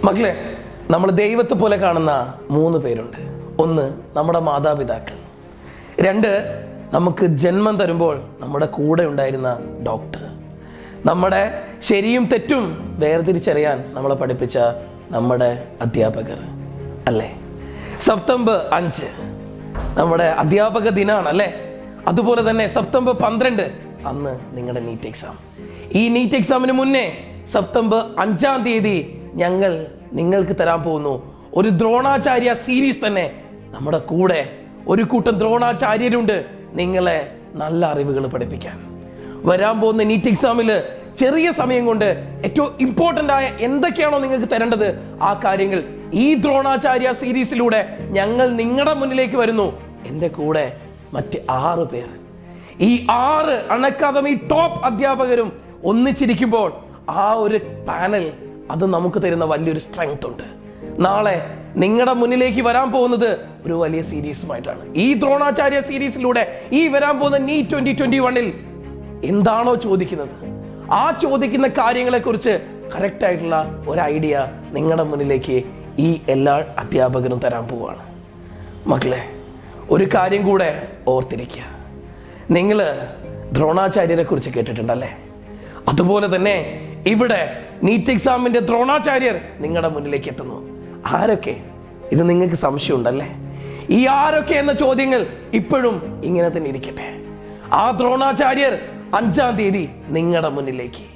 മക്കളെ, നമ്മൾ ദൈവത്തെ പോലെ കാണുന്ന 3 പേരുണ്ട്. ഒന്ന്, നമ്മുടെ മാതാപിതാക്കൾ. 2, നമുക്ക് ജന്മം തരുമ്പോൾ നമ്മുടെ കൂടെ ഉണ്ടായിരുന്ന ഡോക്ടർ. നമ്മുടെ ശരിയും തെറ്റും വേർതിരിച്ചറിയാൻ നമ്മളെ പഠിപ്പിച്ച നമ്മുടെ അധ്യാപകർ അല്ലേ? സെപ്റ്റംബർ 5 നമ്മുടെ അധ്യാപക ദിനാണ് അല്ലേ? അതുപോലെ തന്നെ സെപ്റ്റംബർ 12 അന്ന് നിങ്ങളുടെ നീറ്റ് എക്സാം. ഈ നീറ്റ് എക്സാമിന് മുന്നേ സെപ്റ്റംബർ 5-ാം തീയതി ഞങ്ങൾ നിങ്ങൾക്ക് തരാൻ പോകുന്നു ഒരു ദ്രോണാചാര്യ സീരീസ് തന്നെ. നമ്മുടെ കൂടെ ഒരു കൂട്ടം ദ്രോണാചാര്യരുണ്ട് നിങ്ങളെ നല്ല അറിവുകൾ പഠിപ്പിക്കാൻ. വരാൻ പോകുന്ന നീറ്റ് എക്സാമില് ചെറിയ സമയം കൊണ്ട് ഏറ്റവും ഇമ്പോർട്ടന്റ് ആയ എന്തൊക്കെയാണോ നിങ്ങൾക്ക് തരേണ്ടത് ആ കാര്യങ്ങൾ ഈ ദ്രോണാചാര്യ സീരീസിലൂടെ ഞങ്ങൾ നിങ്ങളുടെ മുന്നിലേക്ക് വരുന്നു. എൻ്റെ കൂടെ മറ്റ് 6 പേർ, ഈ 6 അക്കാദമി ടോപ്പ് അധ്യാപകരും ഒന്നിച്ചിരിക്കുമ്പോൾ ആ ഒരു പാനൽ അത് നമുക്ക് തരുന്ന വലിയൊരു സ്ട്രെങ്ത് ഉണ്ട്. നാളെ നിങ്ങളുടെ മുന്നിലേക്ക് വരാൻ പോകുന്നത് ഒരു വലിയ സീരീസുമായിട്ടാണ്. ഈ ദ്രോണാചാര്യ സീരീസിലൂടെ ഈ വരാൻ പോകുന്ന നീറ്റ് 2021 എന്താണോ ചോദിക്കുന്നത് ആ ചോദിക്കുന്ന കാര്യങ്ങളെ കുറിച്ച് കറക്റ്റ് ആയിട്ടുള്ള ഒരു ഐഡിയ നിങ്ങളുടെ മുന്നിലേക്ക് ഈ എല്ലാ അധ്യാപകരും തരാൻ പോവാണ്. മക്കളെ, ഒരു കാര്യം കൂടെ ഓർത്തിരിക്കുക. നിങ്ങൾ ദ്രോണാചാര്യരെ കുറിച്ച് കേട്ടിട്ടുണ്ടല്ലേ? അതുപോലെ തന്നെ ഇവിടെ നീറ്റ് എക്സാമിന്റെ ദ്രോണാചാര്യർ നിങ്ങളുടെ മുന്നിലേക്ക് എത്തുന്നു. ആരൊക്കെ? ഇത് നിങ്ങൾക്ക് സംശയമുണ്ടല്ലേ? ഈ ആരൊക്കെ എന്ന ചോദ്യങ്ങൾ ഇപ്പോഴും ഇങ്ങനെ തന്നെ ഇരിക്കട്ടെ. ആ ദ്രോണാചാര്യർ 5-ാം തീയതി നിങ്ങളുടെ മുന്നിലേക്ക്